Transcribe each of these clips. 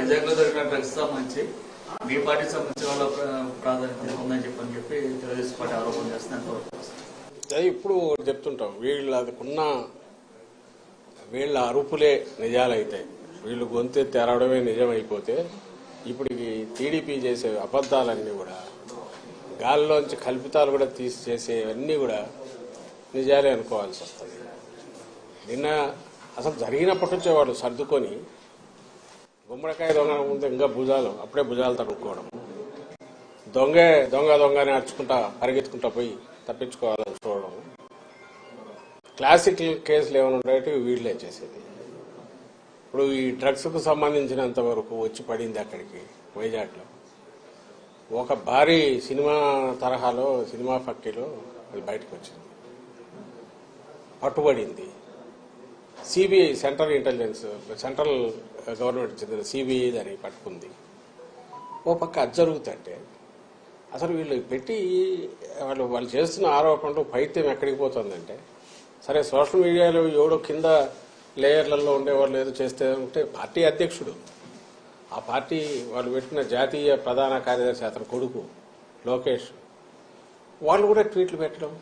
వైజాగ్ లో జరిగిన డ్రగ్స్ సంబంధించి మీ పార్టీకి సంబంధించిన వాళ్ళ ప్రాధాన్యత ఉందని చెప్పి తెలుగుదేశం పార్టీ ఆరోపణ చేస్తున్నారు. ఇప్పుడు చెప్తుంటాం, వీళ్ళ అరుపులే నిజాలైతే, వీళ్ళు గొంతు తెరవడమే నిజం అయిపోతే ఇప్పుడు టీడీపీ చేసే అబద్దాలన్నీ కూడా, గాలిలోంచి కల్పితాలు కూడా తీసి చేసేవన్నీ కూడా నిజాలే అనుకోవాల్సి వస్తుంది. నిన్న అసలు జరిగినప్పటి నుంచే వాళ్ళు సర్దుకొని గుమ్మడికాయ దొంగ ముందు ఇంకా అప్పుడే భుజాలు తడుక్కోవడం, దొంగని అరుచుకుంటా పరిగెత్తుకుంటా పోయి తప్పించుకోవాలని చూడడం, క్లాసిక్ కేసులు ఏమైనా ఉండేవి వీళ్ళే చేసేది. ఇప్పుడు ఈ డ్రగ్స్ కు సంబంధించినంత వరకు వచ్చి పడింది అక్కడికి వైజాగ్లో ఒక భారీ సినిమా తరహాలో, సినిమా ఫక్కీలో అది బయటకు వచ్చింది, పట్టుబడింది. సిబిఐ సెంట్రల్ గవర్నమెంట్ చెందిన సిబిఐ దాన్ని పట్టుకుంది. ఓ పక్క అది జరుగుతుంటే అసలు వీళ్ళు పెట్టి వాళ్ళు చేస్తున్న ఆరోపణలు పైత్యం ఎక్కడికి పోతుందంటే, సరే సోషల్ మీడియాలో ఎవడో కింద లేయర్లలో ఉండేవాళ్ళు ఏదో చేస్తే ఉంటే పార్టీ అధ్యక్షుడు, ఆ పార్టీ వాళ్ళు పెట్టిన జాతీయ ప్రధాన కార్యదర్శి అతని కొడుకు లోకేష్, వాళ్ళు కూడా ట్వీట్లు పెట్టడం.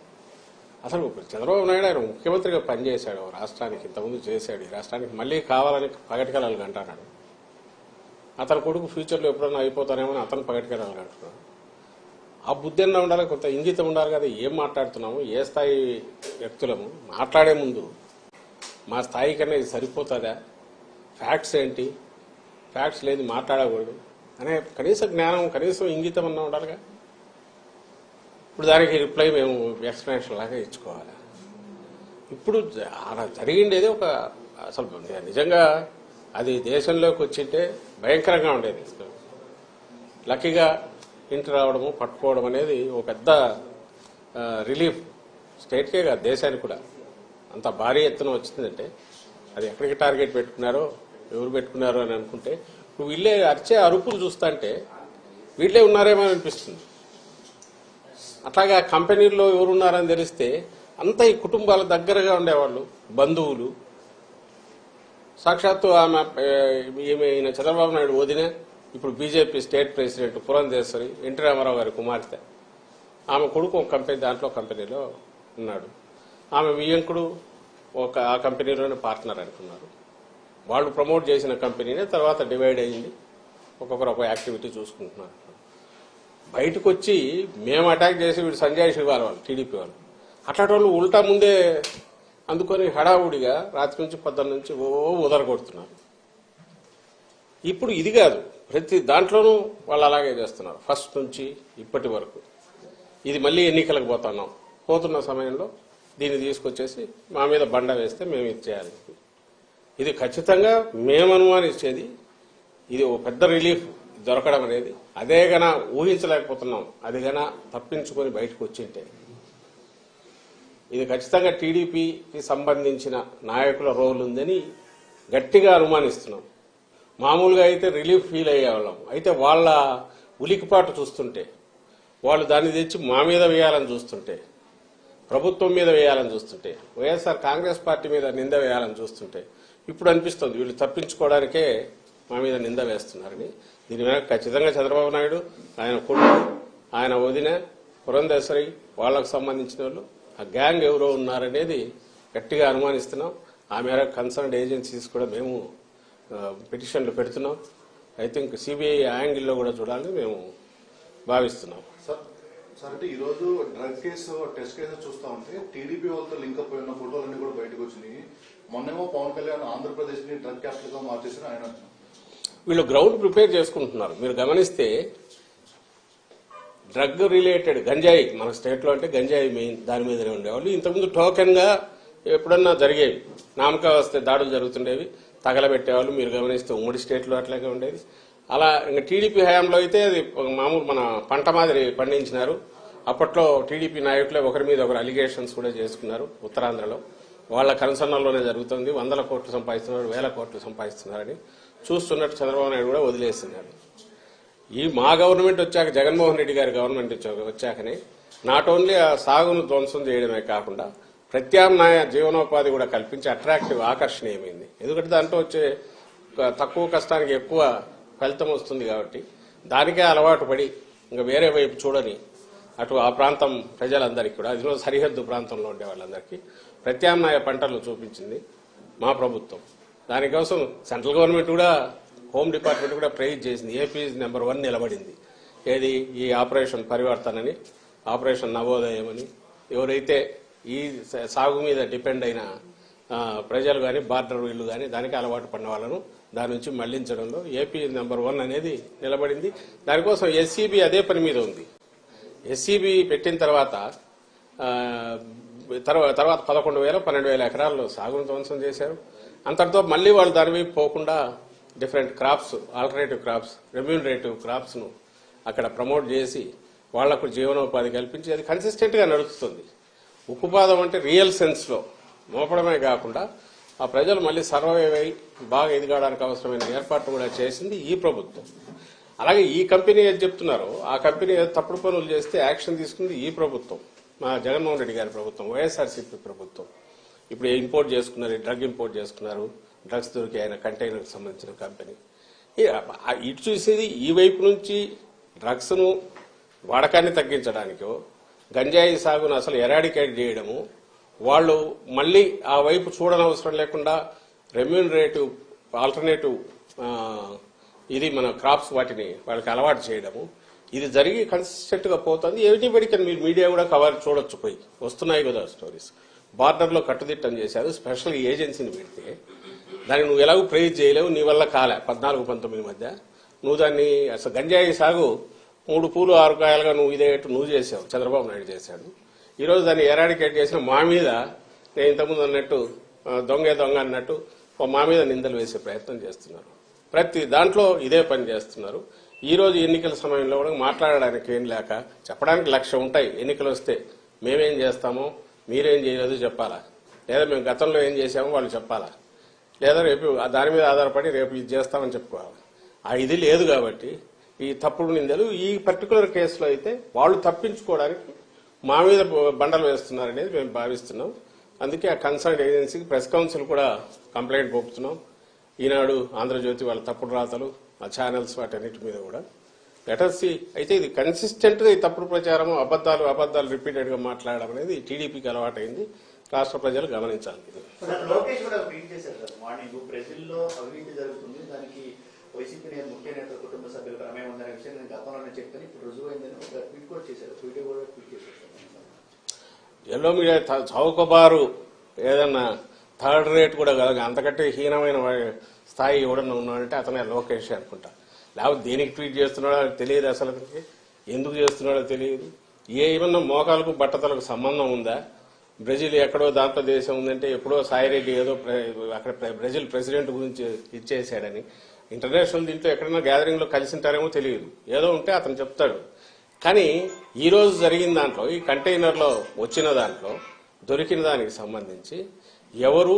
అసలు చంద్రబాబు నాయుడు ఆయన ముఖ్యమంత్రిగా పనిచేశాడు రాష్ట్రానికి, ఇంతకుముందు చేశాడు, ఈ రాష్ట్రానికి మళ్లీ కావాలని పగటికెళ్ళాలి అంటున్నాడు. అతని కొడుకు ఫ్యూచర్లో ఎప్పుడన్నా అయిపోతానేమో అతను పగటికెళ్ళాలి అంటున్నాడు. ఆ బుద్ధి అన్నా ఉండాలి, కొంత ఇంగితం ఉండాలి కదా. ఏం మాట్లాడుతున్నాము, ఏ స్థాయి వ్యక్తులము, మాట్లాడే ముందు మా స్థాయి కన్నా ఇది సరిపోతుందా, ఫ్యాక్ట్స్ ఏంటి, ఫ్యాక్ట్స్ లేదు మాట్లాడకూడదు అనే కనీస జ్ఞానం, కనీసం ఇంగితం అన్నా ఉండాలిగా. ఇప్పుడు దానికి రిప్లై మేము ఎక్స్ప్లెనేషన్ లాగా ఇచ్చుకోవాలి. ఇప్పుడు అలా జరిగిండేది ఒక, అసలు నిజంగా అది దేశంలోకి వచ్చింటే భయంకరంగా ఉండేది. లక్కీగా ఇంటి రావడము, పట్టుకోవడం అనేది ఒక పెద్ద రిలీఫ్ స్టేట్కే కాదు దేశానికి కూడా. అంత భారీ ఎత్తున వచ్చిందంటే అది ఎక్కడికి టార్గెట్ పెట్టుకున్నారో, ఎవరు పెట్టుకున్నారో అని అనుకుంటే, ఇప్పుడు వీళ్ళే అరిచే అరుపులు చూస్తుంటే వీళ్ళే ఉన్నారేమో అనిపిస్తుంది. అట్లాగా కంపెనీల్లో ఎవరున్నారని తెలిస్తే అంతా ఈ కుటుంబాల దగ్గరగా ఉండేవాళ్ళు, బంధువులు. సాక్షాత్తు ఈమె చంద్రబాబు నాయుడు వదిన, ఇప్పుడు BJP state president Purandeswari, N T Rama Rao గారి కుమార్తె, ఆమె కొడుకు ఒక కంపెనీలో ఉన్నాడు. ఆమె వియ్యంకుడు ఆ కంపెనీలోనే పార్ట్నర్ అనుకున్నారు. వాళ్ళు ప్రమోట్ చేసిన కంపెనీనే తర్వాత డివైడ్ అయ్యింది, ఒక్కొక్కరు ఒక యాక్టివిటీ చూసుకుంటున్నారు. బయటకు వచ్చి మేము అటాక్ చేసి వీడు సంజయ్ శివాల్ వాళ్ళు టీడీపీ వాళ్ళు, అట్లాంటి వాళ్ళు ఉల్టా ముందే అందుకొని హడావుడిగా రాత్రి నుంచి పొద్దున్న నుంచి ఉదరగొడుతున్నారు. ఇప్పుడు ఇది కాదు, ప్రతి దాంట్లోనూ వాళ్ళు అలాగే చేస్తున్నారు ఫస్ట్ నుంచి ఇప్పటి వరకు. ఇది మళ్ళీ ఎన్నికలకు పోతున్న సమయంలో దీన్ని తీసుకొచ్చేసి మా మీద బండ వేస్తే మేము ఇచ్చేయాలి. ఇది ఖచ్చితంగా మేము అనుమానించేది, ఇది ఒక పెద్ద రిలీఫ్ దొరకడం అనేది. అదే గన ఊహించలేకపోతున్నాం, అది గన తప్పించుకొని బయటకు వచ్చింటే ఇది ఖచ్చితంగా టీడీపీకి సంబంధించిన నాయకుల రోల్ ఉందని గట్టిగా అనుమానిస్తున్నాం. మామూలుగా అయితే రిలీఫ్ ఫీల్ అయ్యేవాళ్ళం, అయితే వాళ్ళ ఉలికిపాటు చూస్తుంటే, వాళ్ళు దాన్ని తెచ్చి మా మీద వేయాలని చూస్తుంటే, ప్రభుత్వం మీద వేయాలని చూస్తుంటే, వైఎస్ఆర్ కాంగ్రెస్ పార్టీ మీద నింద వేయాలని చూస్తుంటే ఇప్పుడు అనిపిస్తుంది వీళ్ళు తప్పించుకోవడానికే మా మీద నింద వేస్తున్నారని. దీని వెనక ఖచ్చితంగా చంద్రబాబు నాయుడు, ఆయన కొడుకు, ఆయన వదిన పురంధేశ్వరి, వాళ్లకు సంబంధించిన వాళ్ళు, ఆ గ్యాంగ్ ఎవరో ఉన్నారనేది గట్టిగా అనుమానిస్తున్నాం. ఆ మేరకు కన్సర్న్డ్ ఏజెన్సీస్ కూడా మేము పిటిషన్లు పెడుతున్నాం. ఐ థింక్ సిబిఐ యాంగిల్లో కూడా చూడాలని మేము భావిస్తున్నాం. అంటే ఈ రోజు డ్రగ్ కేసు, టెస్ట్ కేసు చూస్తా ఉంటే టీడీపీ వాళ్ళతో లింక్ అప్ అయిన ఫోటోలన్నీ కూడా బయటకు వచ్చినాయి. మొన్నేమో పవన్ కళ్యాణ్ ఆంధ్రప్రదేశ్ ని డ్రగ్ క్యాపిటల్ గా మార్చేసిన ఆయన. వీళ్ళు గ్రౌండ్ ప్రిపేర్ చేసుకుంటున్నారు. మీరు గమనిస్తే డ్రగ్ రిలేటెడ్ గంజాయి, మన స్టేట్ లో అంటే గంజాయి మెయిన్, దాని మీదనే ఉండేవాళ్ళు. ఇంతకుముందు టోకెన్ గా ఎప్పుడన్నా జరిగేవి, నామకా వస్తే దాడులు జరుగుతుండేవి, తగలబెట్టేవాళ్ళు. మీరు గమనిస్తే ఉమ్మడి స్టేట్ లో అట్లాగే ఉండేది. అలా ఇంకా టీడీపీ హయాంలో అయితే అది మామూలు మన పంట మాదిరి పండించినారు. అప్పట్లో టీడీపీ నాయకులే ఒకరి మీద ఒకరు అలిగేషన్స్ కూడా చేసుకున్నారు. ఉత్తరాంధ్రలో వాళ్ళ కన్సర్న్లోనే జరుగుతుంది. 100 కోట్లు సంపాదిస్తున్నారు, 1000 కోట్లు సంపాదిస్తున్నారని చూస్తున్నట్టు చంద్రబాబు నాయుడు కూడా వదిలేస్తున్నారు. ఈ మా గవర్నమెంట్ వచ్చాక, జగన్మోహన్ రెడ్డి గారి గవర్నమెంట్ వచ్చాకనే నాట్ ఓన్లీ ఆ సాగును ధ్వంసం చేయడమే కాకుండా ప్రత్యామ్నాయ జీవనోపాధి కూడా కల్పించి అట్రాక్టివ్, ఆకర్షణీయమైంది. ఎందుకంటే దాంట్లో వచ్చే తక్కువ కష్టానికి ఎక్కువ ఫలితం వస్తుంది కాబట్టి దానికే అలవాటు పడి ఇంకా వేరే వైపు చూడని అటు ఆ ప్రాంతం ప్రజలందరికీ కూడా అదిలో సరిహద్దు ప్రాంతంలో ఉండే వాళ్ళందరికీ ప్రత్యామ్నాయ పంటలు చూపించింది మా ప్రభుత్వం. దానికోసం సెంట్రల్ గవర్నమెంట్ కూడా హోమ్ డిపార్ట్మెంట్ కూడా ప్రైజ్ చేసింది. ఏపీ నెంబర్ 1 నిలబడింది. ఏది ఈ ఆపరేషన్ పరివర్తన అని, ఆపరేషన్ నవోదయం అని. ఎవరైతే ఈ సాగు మీద డిపెండ్ అయిన ప్రజలు కానీ బార్డర్ వీళ్ళు కానీ దానికి అలవాటు పడిన వాళ్ళను దాని నుంచి మళ్లించడంలో ఏపీ నెంబర్ 1 అనేది నిలబడింది. దానికోసం ఎస్సీబీ అదే పని మీద ఉంది. ఎస్సీబీ పెట్టిన తర్వాత 11,000 12,000 ఎకరాల్లో సాగును ధ్వంసం చేశారు. అంతటితో మళ్లీ వాళ్ళు దాని వైపు పోకుండా different crops, alternative crops, remunerative crops ను అక్కడ ప్రమోట్ చేసి వాళ్లకు జీవనోపాధి కల్పించి అది కన్సిస్టెంట్ గా నడుస్తుంది. ఉక్కుపాదం అంటే రియల్ సెన్స్ లో మోపడమే కాకుండా ఆ ప్రజలు మళ్లీ సర్వైవ్ అయి బాగా ఎదగడానికి అవసరమైన ఏర్పాట్లు కూడా చేసింది ఈ ప్రభుత్వం. అలాగే ఈ కంపెనీ ఏది చెప్తున్నారో ఆ కంపెనీ తప్పుడు పనులు చేస్తే యాక్షన్ తీసుకుంది ఈ ప్రభుత్వం, మా జగన్మోహన్ రెడ్డి గారి ప్రభుత్వం, వైఎస్ఆర్సీపీ ప్రభుత్వం. ఇప్పుడు ఇంపోర్ట్ చేసుకున్నారు, డ్రగ్ ఇంపోర్ట్ చేసుకున్నారు, డ్రగ్స్ దొరికి ఆయన కంటైనర్కి సంబంధించిన కంపెనీ. ఇటు చూసేది ఈ వైపు నుంచి డ్రగ్స్ ను వాడకాన్ని తగ్గించడానికో గంజాయి సాగును అసలు ఎరాడికేట్ చేయడము, వాళ్ళు మళ్లీ ఆ వైపు చూడనవసరం లేకుండా రెమ్యూనరేటివ్ ఆల్టర్నేటివ్ ఇది మన క్రాప్స్ వాటిని వాళ్ళకి అలవాటు చేయడము, ఇది జరిగి కన్సిస్టెంట్ గా పోతుంది. ఎవ్రీబడికి మీరు మీడియా కూడా కవర్ చూడొచ్చు, పోయి వస్తున్నాయి కదా స్టోరీస్. బార్డర్ లో కట్టుదిట్టం చేశారు, స్పెషల్ ఏజెన్సీని పెడితే దాన్ని నువ్వు ఎలాగూ ప్రైజ్ చేయలేవు, నీ వల్ల కాలే. 14-19 మధ్య నువ్వు దాన్ని అసలు గంజాయి సాగు 3 పూలు 6 కాయలుగా నువ్వు ఇదేట్టు నువ్వు చేసావు, చంద్రబాబు నాయుడు చేశాడు. ఈ రోజు దాన్ని ఎరాడికేట్ చేసిన మా మీద నేను ఇంతకుముందు అన్నట్టు దొంగ అన్నట్టు మా మీద నిందలు వేసే ప్రయత్నం చేస్తున్నారు. ప్రతి దాంట్లో ఇదే పని చేస్తున్నారు. ఈ రోజు ఎన్నికల సమయంలో కూడా మాట్లాడడానికి ఏం లేక చెప్పడానికి 1,00,000 ఉంటాయి. ఎన్నికలు వస్తే మేమేం చేస్తామో మీరేం చేయలేదు చెప్పాలా, లేదా మేము గతంలో ఏం చేశామో వాళ్ళు చెప్పాలా, లేదా రేపు దాని మీద ఆధారపడి రేపు ఇది చేస్తామని చెప్పుకోవాలి. ఇది లేదు కాబట్టి ఈ తప్పుడు నిందలు ఈ పర్టికులర్ కేసులో అయితే వాళ్ళు తప్పించుకోవడానికి మా మీద బండలు వేస్తున్నారనేది మేము భావిస్తున్నాం. అందుకే ఆ కన్సర్న్ ఏజెన్సీకి ప్రెస్ కౌన్సిల్ కూడా కంప్లైంట్ పంపుతున్నాం. ఈనాడు, ఆంధ్రజ్యోతి వాళ్ళ తప్పుడు రాతలు, ఆ ఛానల్స్ వాటన్నిటి మీద కూడా లెటర్సీ. అయితే ఇది కన్సిస్టెంట్ గా ఈ తప్పుడు ప్రచారం, అబద్దాలు రిపీటెడ్ గా మాట్లాడడం అనేది టీడీపీకి అలవాటైంది. రాష్ట్ర ప్రజలు గమనించాలి. లోకేష్ కూడా ట్వీట్ చేశారు సార్ మార్నింగ్, బ్రెజిల్లో అవినీతి జరుగుతుంది, దానికి వైసీపీ ముఖ్య నేత కుటుంబ సభ్యులు ప్రమేయం ఉందనే విషయం నేను గతంలోనే చెప్పాను, ఇప్పుడు రుజువు అయిందని ఒక ట్వీట్ కూడా చేశారు. వీడియో కూడా ట్వీట్ చేశారు. ఎల్లో మీడియా చౌకబారు ఏదన్నా థర్డ్ రేట్ కూడా కాదు, అంతకంటే హీనమైన స్థాయి ఎవడన్నా ఉన్నాడంటే అతనే లోకేష్ అనుకుంటా. లేకపోతే దేనికి ట్వీట్ చేస్తున్నాడో తెలియదు, అసలు ఎందుకు చేస్తున్నాడో తెలియదు. ఏమన్నా మోకాలకు బట్టతలకు సంబంధం ఉందా? బ్రెజిల్ ఎక్కడో దాంట్లో దేశం ఉందంటే ఎప్పుడో సాయిరెడ్డి ఏదో అక్కడ బ్రెజిల్ ప్రెసిడెంట్ గురించి ఇచ్చేసాడని ఇంటర్నేషనల్ దీంట్లో ఎక్కడైనా గ్యాదరింగ్ లో కలిసి ఉంటారేమో తెలియదు, ఏదో ఉంటే అతను చెప్తాడు. కానీ ఈ రోజు జరిగిన దాంట్లో, ఈ కంటైనర్ లో వచ్చిన దాంట్లో దొరికిన దానికి సంబంధించి ఎవరు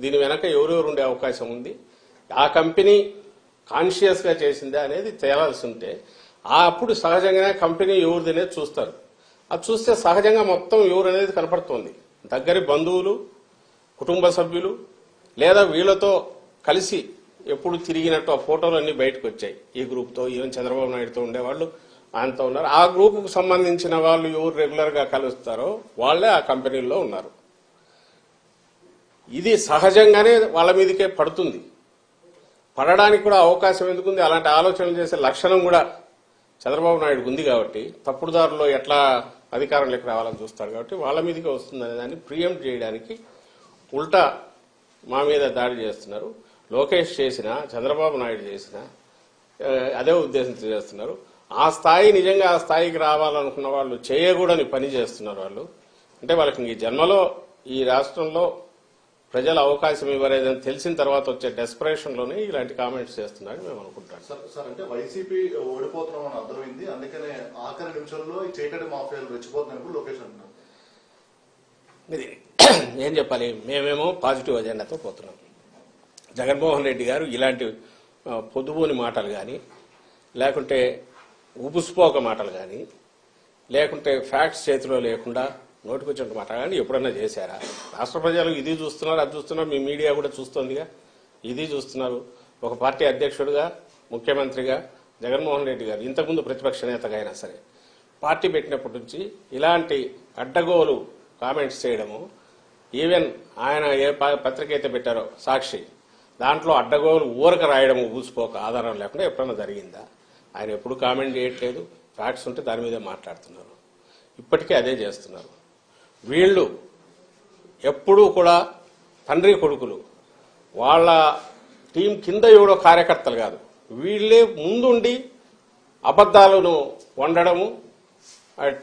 దీని వెనక ఎవరెవరు ఉండే అవకాశం ఉంది, ఆ కంపెనీ కాన్షియస్ గా చేసిందా అనేది తేలాల్సి ఉంటే అప్పుడు సహజంగానే కంపెనీ ఎవరిది అనేది చూస్తారు. అది చూస్తే సహజంగా మొత్తం ఎవరు అనేది కనపడుతోంది. దగ్గరి బంధువులు, కుటుంబ సభ్యులు, లేదా వీళ్లతో కలిసి ఎప్పుడు తిరిగినట్టు ఆ ఫోటోలు అన్ని బయటకు వచ్చాయి. ఈ గ్రూప్ తో, ఈవెన్ చంద్రబాబు నాయుడుతో ఉండేవాళ్ళు ఆయనతో ఉన్నారు. ఆ గ్రూప్ కు సంబంధించిన వాళ్ళు ఎవరు రెగ్యులర్ గా కలుస్తారో వాళ్లే ఆ కంపెనీల్లో ఉన్నారు. ఇది సహజంగానే వాళ్ళ మీదకే పడుతుంది. పడడానికి కూడా అవకాశం ఎందుకుంది? అలాంటి ఆలోచనలు చేసే లక్షణం కూడా చంద్రబాబు నాయుడు ఉంది కాబట్టి, తప్పుడు దారిలో ఎట్లా అధికారంలోకి రావాలని చూస్తాడు కాబట్టి వాళ్ళ మీదకే వస్తుందనే దాన్ని ప్రియంప్ట్ చేయడానికి ఉల్టా మా మీద దాడి చేస్తున్నారు. లోకేష్ చేసినా, చంద్రబాబు నాయుడు చేసినా అదే ఉద్దేశంతో చేస్తున్నారు. ఆ స్థాయి నిజంగా ఆ స్థాయికి రావాలనుకున్న వాళ్ళు చేయకూడని పని చేస్తున్నారు. వాళ్ళు అంటే వాళ్ళకి ఈ జన్మలో ఈ రాష్ట్రంలో ప్రజలు అవకాశం ఇవ్వలేదని తెలిసిన తర్వాత వచ్చే డెస్పరేషన్ లోనే ఇలాంటి కామెంట్స్ చేస్తున్నారని మేము అనుకుంటాం. సార్ అంటే వైసీపీ ఓడిపోతున్నామని అర్థమైంది, అందుకనే ఆఖరి నిమిషంలో ఈ చీకటి మాఫియాలు రెచ్చిపోతున్నాయని లోకేష్ అంటున్నారు. ఏం చెప్పాలి, మేమేమో పాజిటివ్ అజెండాతో పోతున్నాం. జగన్మోహన్ రెడ్డి గారు ఇలాంటి పొదుపుని మాటలు కానీ, లేకుంటే ఉబుస్పోక మాటలు కానీ, లేకుంటే ఫ్యాక్ట్స్ చేతిలో లేకుండా నోటికొచ్చిన మాట కానీ ఎప్పుడన్నా చేశారా? రాష్ట్ర ప్రజలు ఇది చూస్తున్నారు, అది చూస్తున్నారు, మీ మీడియా కూడా చూస్తోందిగా, ఇది చూస్తున్నారు. ఒక పార్టీ అధ్యక్షుడిగా ముఖ్యమంత్రిగా జగన్మోహన్ రెడ్డి గారు ఇంతకుముందు ప్రతిపక్ష నేతగా అయినా సరే పార్టీ పెట్టినప్పటి నుంచి ఇలాంటి అడ్డగోలు కామెంట్స్ చేయడము, ఈవెన్ ఆయన ఏ పత్రిక అయితే పెట్టారో సాక్షి, దాంట్లో అడ్డగోలు ఊరక రాయడము ఊసిపోక ఆధారం లేకుండా ఎప్పుడన్నా జరిగిందా? ఆయన ఎప్పుడు కామెంట్ చేయట్లేదు. ఫ్యాక్ట్స్ ఉంటే దాని మీదే మాట్లాడుతున్నారు. ఇప్పటికే అదే చేస్తున్నారు. వీళ్ళు ఎప్పుడూ కూడా తండ్రి కొడుకులు, వాళ్ళ టీం కింద ఎవడో కార్యకర్తలు కాదు, వీళ్ళే ముందుండి అబద్ధాలను వండడము,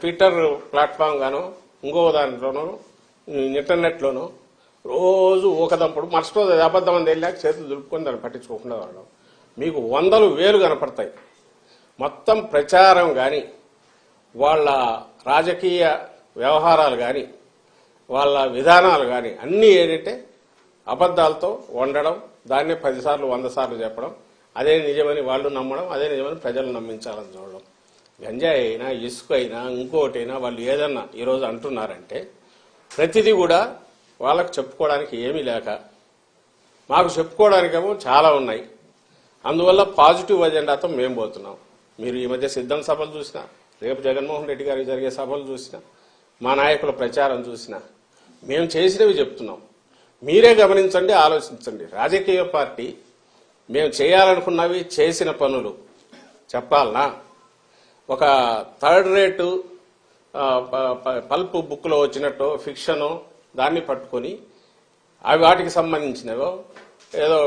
ట్విట్టర్ ప్లాట్ఫామ్ గానో ఇంకో దాంట్లోనో ఇంటర్నెట్లోనో రోజు ఊకదంపుడు, మరుసటి రోజు అబద్ధం అని వెళ్ళాక చేతులు దులుపుకొని దాన్ని పట్టించుకోకుండా వాళ్ళం. మీకు 100,000 కనపడతాయి. మొత్తం ప్రచారం కానీ, వాళ్ళ రాజకీయ వ్యవహారాలు కానీ, వాళ్ళ విధానాలు కానీ అన్నీ ఏంటంటే అబద్ధాలతో వండడం, దాన్నే 10 సార్లు 100 సార్లు చెప్పడం, అదే నిజమని వాళ్ళు నమ్మడం, అదే నిజమని ప్రజలు నమ్మించాలని చూడడం. గంజాయి అయినా, ఇసుక అయినా, ఇంకోటైనా వాళ్ళు ఏదన్నా ఈరోజు అంటున్నారంటే ప్రతిదీ కూడా వాళ్ళకు చెప్పుకోవడానికి ఏమీ లేక, మాకు చెప్పుకోవడానికేమో చాలా ఉన్నాయి. అందువల్ల పాజిటివ్ అజెండాతో మేము పోతున్నాం. మీరు ఈ మధ్య సిద్ధం సభలు చూసినా, రేపు జగన్మోహన్ రెడ్డి గారికి జరిగే సభలు చూసినా, మా నాయకుల ప్రచారం చూసినా మేము చేసినవి చెప్తున్నాం. మీరే గమనించండి, ఆలోచించండి. రాజకీయ పార్టీ మేము చేయాలనుకున్నవి, చేసిన పనులు చెప్పాలనా? ఒక థర్డ్ రేటు పల్ప్ బుక్లో వచ్చినట్టు ఫిక్షను దాన్ని పట్టుకొని అవి వాటికి సంబంధించినవో, ఏదో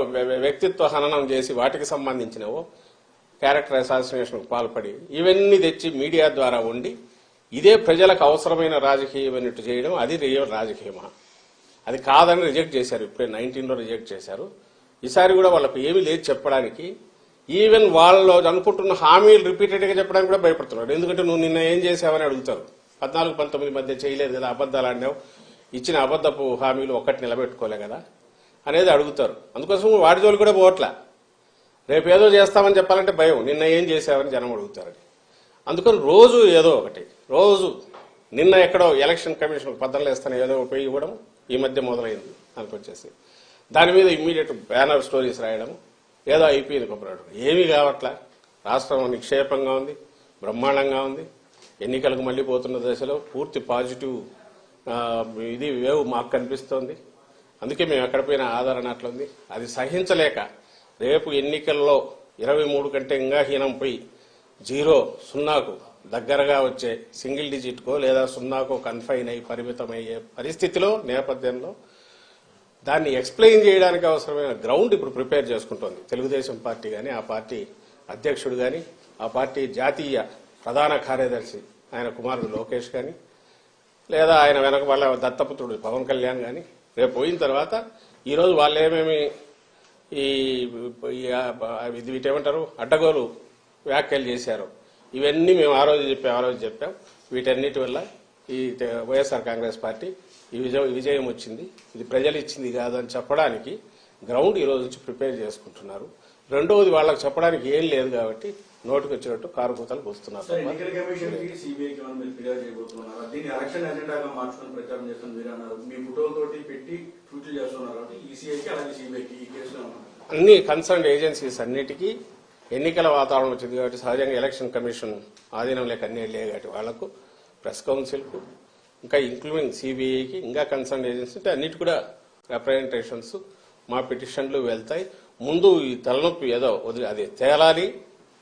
వ్యక్తిత్వ హననం చేసి వాటికి సంబంధించినవో, క్యారెక్టర్ అసాసినేషన్కు పాల్పడి ఇవన్నీ తెచ్చి మీడియా ద్వారా ఉండి ఇదే ప్రజలకు అవసరమైన రాజకీయం అన్నట్టు చేయడం, అది రియల్ రాజకీయమా? అది కాదని రిజెక్ట్ చేశారు. ఇప్పుడే 19లో రిజెక్ట్ చేశారు. ఈసారి కూడా వాళ్ళకు ఏమీ లేదు చెప్పడానికి. ఈవెన్ వాళ్ళు అనుకుంటున్న హామీలు రిపీటెడ్గా చెప్పడానికి కూడా భయపడుతున్నారు. ఎందుకంటే నువ్వు నిన్న ఏం చేసావని అడుగుతారు. 14-19 మధ్య చేయలేదు కదా, అబద్దాలు ఆడినావు, ఇచ్చిన అబద్దపు హామీలు ఒక్కటి నిలబెట్టుకోలే కదా అనేది అడుగుతారు. అందుకోసం వాడి జోలు కూడా పోవట్లా. రేపు ఏదో చేస్తామని చెప్పాలంటే భయం, నిన్న ఏం చేసావని జనం అడుగుతారని. అందుకని రోజు ఏదో ఒకటి, రోజు నిన్న ఎక్కడో ఎలక్షన్ కమిషన్ పద్ధతులు వేస్తాను ఏదో ఉపయోగ ఇవ్వడం ఈ మధ్య మొదలైంది దానికి వచ్చేసి. దాని మీద ఇమ్మీడియట్ బ్యానర్ స్టోరీస్ రాయడం, ఏదో అయిపోయింది కొబ్బరాడు. ఏమీ కావట్లా. రాష్ట్రం నిక్షేపంగా ఉంది, బ్రహ్మాండంగా ఉంది. ఎన్నికలకు మళ్లీ పోతున్న దశలో పూర్తి పాజిటివ్ ఇది వేవ్ మాకు కనిపిస్తోంది. అందుకే మేము ఎక్కడ పోయినా ఆదరణ అట్లుంది. అది సహించలేక రేపు ఎన్నికల్లో 23 కంటే ఇంకా హీనం పోయి 0-0కు దగ్గరగా వచ్చే సింగిల్ డిజిట్కో లేదా 0కో కన్ఫైన్ అయ్యి పరిమితమయ్యే పరిస్థితిలో నేపథ్యంలో దాన్ని ఎక్స్ప్లెయిన్ చేయడానికి అవసరమైన గ్రౌండ్ ఇప్పుడు ప్రిపేర్ చేసుకుంటోంది తెలుగుదేశం పార్టీ కానీ, ఆ పార్టీ అధ్యక్షుడు కానీ, ఆ పార్టీ జాతీయ ప్రధాన కార్యదర్శి ఆయన కుమారుడు లోకేష్ కానీ, లేదా ఆయన వెనక వాళ్ళ దత్తపుత్రుడు పవన్ కళ్యాణ్ కానీ రేపు పోయిన తర్వాత ఈరోజు వాళ్ళు ఏమేమి వీటేమంటారు అడ్డగోలు వ్యాఖ్యలు చేశారు, ఇవన్నీ మేము ఆ రోజు చెప్పాం. వీటన్నిటి వల్ల ఈ వైఎస్ఆర్ కాంగ్రెస్ పార్టీ ఈ విజయం వచ్చింది, ఇది ప్రజలు ఇచ్చింది కాదు అని చెప్పడానికి గ్రౌండ్ ఈ రోజు నుంచి ప్రిపేర్ చేసుకుంటున్నారు. రెండవది వాళ్ళకి చెప్పడానికి ఏం లేదు కాబట్టి నోటికి వచ్చినట్టు కారు కూతలు కూస్తున్నారు. ఎన్నికల కమిషన్ కి సిబిఐకి మీరు ఫిర్యాదు చేయబోతున్నారు. దీన్ని ఎలక్షన్ ఎజెండాగా మార్చుకుని ప్రచారం చేస్తున్న మీరు అన్నారు. మీ ఫోటోలతోటి పెట్టి ట్వీట్లు చేస్తున్నారు కాబట్టి ఈసీఐకి అలాగే సిబిఐకి ఈ కేసులో అన్ని కన్సర్న్ ఏజెన్సీస్ అన్నిటికీ ఎన్నికల వాతావరణం వచ్చింది కాబట్టి సహజంగా ఎలక్షన్ కమిషన్ ఆధీనం లేక అన్ని వెళ్ళే కాబట్టి వాళ్లకు ప్రెస్ కౌన్సిల్కు ఇంకా ఇంక్లూడింగ్ సిబిఐకి ఇంకా కన్సర్న్ ఏజెన్సీ అంటే అన్నిటి కూడా రిప్రజెంటేషన్స్ మా పిటిషన్లు వెళ్తాయి. ముందు ఈ తలనొప్పి ఏదో అది తేలాలి,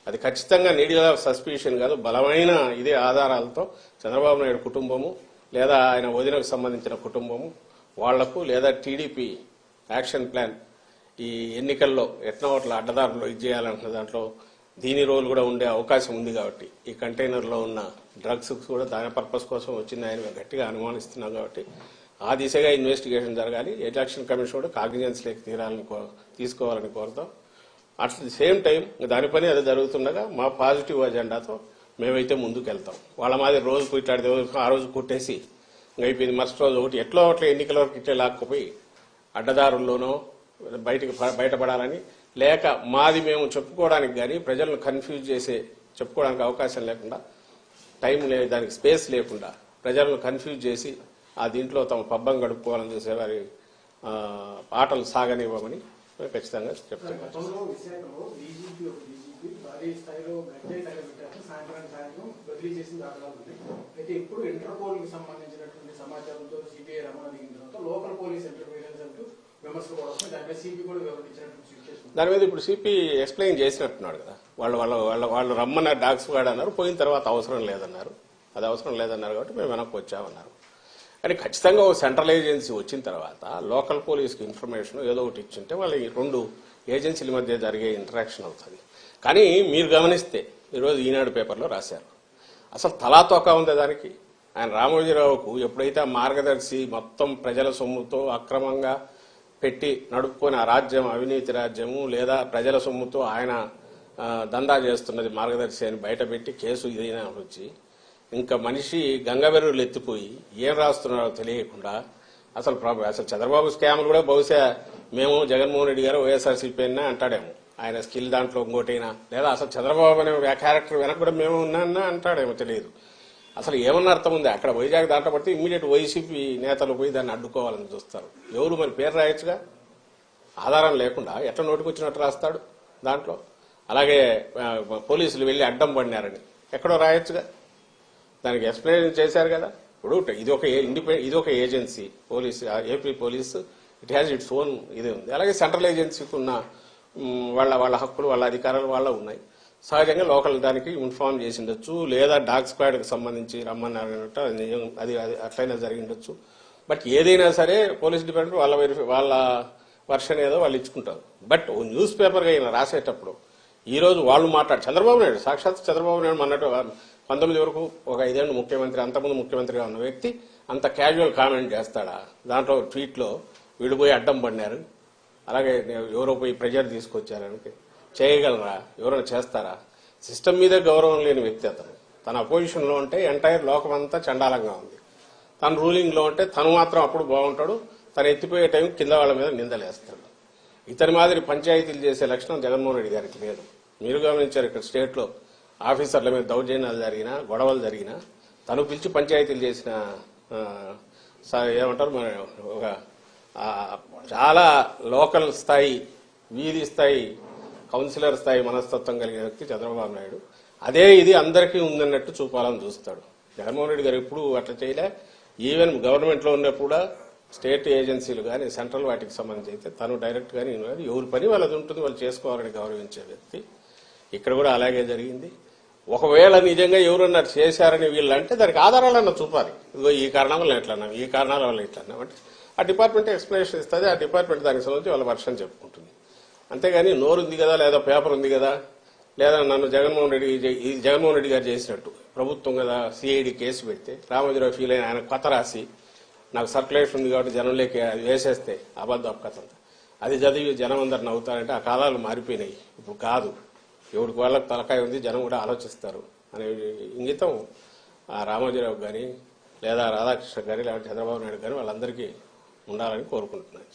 అది ఖచ్చితంగా నీడియల్ ఆఫ్ సస్పిషన్ కాదు, బలమైన ఇదే ఆధారాలతో చంద్రబాబు నాయుడు కుటుంబము లేదా ఆయన వదినకు సంబంధించిన కుటుంబము వాళ్లకు లేదా టీడీపీ యాక్షన్ ప్లాన్ ఈ ఎన్నికల్లో ఎట్లా ఓట్ల అడ్డదారులు ఇది చేయాలంటున్న దాంట్లో దీని రోల్ కూడా ఉండే అవకాశం ఉంది కాబట్టి ఈ కంటైనర్లో ఉన్న డ్రగ్స్ కూడా దాని పర్పస్ కోసం వచ్చింది ఆయన గట్టిగా అనుమానిస్తున్నాం కాబట్టి ఆ దిశగా ఇన్వెస్టిగేషన్ జరగాలి. ఎలక్షన్ కమిషన్ కూడా కాగ్నిజెన్స్ లేక తీసుకోవాలని కోరుతాం. అట్ ది సేమ్ టైం దాని పని అది జరుగుతుండగా మా పాజిటివ్ అజెండాతో మేమైతే ముందుకెళ్తాం. వాళ్ళ మాది రోజు ఇట్లాంటి ఆ రోజు కొట్టేసి అయిపోయింది, మరుసటి రోజు ఒకటి ఎట్లా ఎన్నికల వరకు ఇట్లే లాక్కుపోయి అడ్డదారుల్లోనో బయటపడాలని లేక మాది మేము చెప్పుకోవడానికి కానీ ప్రజలను కన్ఫ్యూజ్ చేసే చెప్పుకోవడానికి అవకాశం లేకుండా టైం లేదు, దానికి స్పేస్ లేకుండా ప్రజలను కన్ఫ్యూజ్ చేసి ఆ దీంట్లో తమ పబ్బం గడుపుకోవాలని చూసే వారి ఆటలు సాగనివ్వమని ఖచ్చితంగా చెప్తున్నాం. ఉంది. భారీ స్థాయిలో గడ్డే తగ్గబెట్టారు. సాయంత్రం బదిలీ చేసిన దాఖలాలు ఉన్నాయి. అయితే ఇప్పుడు ఇంటర్పోల్ కి సంబంధించినటువంటి సమాచారంతో సిబిఐ రమణ దిగిన తర్వాత లోకల్ పోలీస్ ఇంటర్వ్యూరెన్స్ అంటూ విమర్శలు కూడా వస్తున్నాయి. దానిపై సిపి కూడా వివరించినటువంటి సిచ్యువేషన్. దాని మీద ఇప్పుడు సిపి ఎక్స్ప్లెయిన్ చేసినట్టున్నాడు కదా. వాళ్ళు రమ్మన్న డాగ్స్ వాడు అన్నారు, పోయిన తర్వాత అవసరం లేదన్నారు. అది అవసరం లేదన్నారు కాబట్టి మేము వెనక్కి వచ్చామన్నారు. కానీ ఖచ్చితంగా ఒక సెంట్రల్ ఏజెన్సీ వచ్చిన తర్వాత లోకల్ పోలీస్కి ఇన్ఫర్మేషన్ ఏదో ఒకటి ఇచ్చింటే వాళ్ళ రెండు ఏజెన్సీల మధ్య జరిగే ఇంటరాక్షన్ అవుతుంది. కానీ మీరు గమనిస్తే ఈరోజు ఈనాడు పేపర్లో రాశారు, అసలు తలాతోక ఉంది దానికి. ఆయన రామోజీరావుకు ఎప్పుడైతే మార్గదర్శి మొత్తం ప్రజల సొమ్ముతో అక్రమంగా పెట్టి నడుపుకొని ఆ రాజ్యం అవినీతి రాజ్యము లేదా ప్రజల సొమ్ముతో ఆయన దందా చేస్తున్నది మార్గదర్శి అని బయటపెట్టి కేసు ఇదైనా వచ్చి ఇంకా మనిషి గంగవెర్రులు ఎత్తిపోయి ఏం రాస్తున్నారో తెలియకుండా అసలు చంద్రబాబు స్కామ్లు కూడా బహుశా మేము జగన్మోహన్ రెడ్డి గారు వైఎస్ఆర్సీపీ అయినా అంటాడేమో, ఆయన స్కిల్ దాంట్లో ఇంకోటైనా, లేదా అసలు చంద్రబాబు అనే క్యారెక్టర్ వెనక కూడా మేము ఉన్నా అంటాడేమో తెలియదు. అసలు ఏమన్నా అర్థం ఉంది? అక్కడ వైజాగ్ దాంట్లో పడితే ఇమ్మీడియట్ వైసీపీ నేతలు పోయి దాన్ని అడ్డుకోవాలని చూస్తారు. ఎవరు మరి పేరు రాయొచ్చుగా, ఆధారం లేకుండా ఎట్లా నోటికొచ్చినట్టు రాస్తాడు దాంట్లో. అలాగే పోలీసులు వెళ్లి అడ్డం పడినారని ఎక్కడో రాయొచ్చుగా, దానికి ఎక్స్ప్లెయిన్ చేశారు కదా. ఇప్పుడు ఇది ఒక agency police, AP police it has its own ఇది ఉంది. అలాగే సెంట్రల్ ఏజెన్సీకి ఉన్న వాళ్ళ హక్కులు వాళ్ళ అధికారాలు వాళ్ళ ఉన్నాయి. సహజంగా లోకల్ దానికి ఇన్ఫార్మ్ చేసి ఉండొచ్చు, లేదా డాగ్ స్క్వాడ్కి సంబంధించి రమ్మన్నారన్నట్టు అది అట్లయినా జరిగి ఉండొచ్చు. బట్ ఏదైనా సరే పోలీస్ డిపార్ట్మెంట్ వాళ్ళ వర్షన్ ఏదో వాళ్ళు ఇచ్చుకుంటారు. బట్ ఓ న్యూస్ పేపర్గా అయినా రాసేటప్పుడు ఈరోజు వాళ్ళు చంద్రబాబు నాయుడు సాక్షాత్ చంద్రబాబు నాయుడు అన్నట్టు 19 వరకు ఒక 5 ఏళ్ళు ముఖ్యమంత్రి, అంతకుముందు ముఖ్యమంత్రిగా ఉన్న వ్యక్తి అంత క్యాజువల్ కామెంట్ చేస్తాడా? దాంట్లో ట్వీట్లో విడిపోయి అడ్డం పడినారు, అలాగే ఎవరో పోయి ప్రెజర్ తీసుకొచ్చారని చేయగలరా? ఎవరైనా చేస్తారా? సిస్టమ్ మీద గౌరవం లేని వ్యక్తి అతను. తన అపోజిషన్లో ఉంటే ఎంటైర్ లోకం అంతా చండాలంగా ఉంది, తన రూలింగ్లో ఉంటే తను మాత్రం అప్పుడు బాగుంటాడు, తను ఎత్తిపోయే టైం కింద వాళ్ళ మీద నిందలేస్తాడు. ఇతని మాదిరి పంచాయతీలు చేసే లక్షణం జగన్మోహన్ రెడ్డి గారికి లేదు. మీరు గమనించారు, ఇక్కడ స్టేట్లో ఆఫీసర్ల మీద దౌర్జన్యాలు జరిగినా గొడవలు జరిగినా తను పిలిచి పంచాయతీలు చేసిన ఏమంటారు మన ఒక చాలా లోకల్ స్థాయి, వీధి స్థాయి, కౌన్సిలర్ స్థాయి మనస్తత్వం కలిగిన వ్యక్తి చంద్రబాబు నాయుడు. అదే ఇది అందరికీ ఉందన్నట్టు చూపాలని చూస్తాడు. జగన్మోహన్ రెడ్డి గారు ఎప్పుడు అట్లా చేయలే. ఈవెన్ గవర్నమెంట్లో ఉన్నప్పుడు కూడా స్టేట్ ఏజెన్సీలు కానీ సెంట్రల్ వాటికి సంబంధించి అయితే తను డైరెక్ట్ కానీ ఎవరి పని వాళ్ళది ఉంటుంది, వాళ్ళు చేసుకోవాలని గౌరవించే వ్యక్తి. ఇక్కడ కూడా అలాగే జరిగింది. ఒకవేళ నిజంగా ఎవరన్నా చేశారని వీళ్ళు అంటే దానికి ఆధారాలన్నా చూపాలి. ఇదిగో ఈ కారణం వల్ల ఎట్లా అన్నాం, ఈ కారణాల వల్ల ఎట్లా అన్నాం అంటే ఆ డిపార్ట్మెంట్ ఎక్స్ప్లెనేషన్ ఇస్తుంది. ఆ డిపార్ట్మెంట్ దానికి సంబంధించి వాళ్ళ వర్షం చెప్పుకుంటుంది. అంతేగాని నోరు ఉంది కదా, లేదా పేపర్ ఉంది కదా, లేదా నన్ను జగన్మోహన్ రెడ్డి గారు చేసినట్టు ప్రభుత్వం కదా సిఐడి కేసు పెడితే రామోజీరావు ఫీల్ అయిన ఆయన కొత్త రాసి నాకు సర్క్యులేషన్ ఉంది కాబట్టి జనంలోకి అది వేసేస్తే అబద్ధం కథ అది చదివి జనం అందరు నవ్వుతారంటే ఆ కాలాలు మారిపోయినాయి. ఇప్పుడు కాదు, ఎవరికి వాళ్ళకి తలకాయ ఉంది, జనం కూడా ఆలోచిస్తారు అనే ఇంగితం ఆ రామోజీరావు కానీ లేదా రాధాకృష్ణ కానీ లేకపోతే చంద్రబాబు నాయుడు కానీ వాళ్ళందరికీ ఉండాలని కోరుకుంటున్నాను.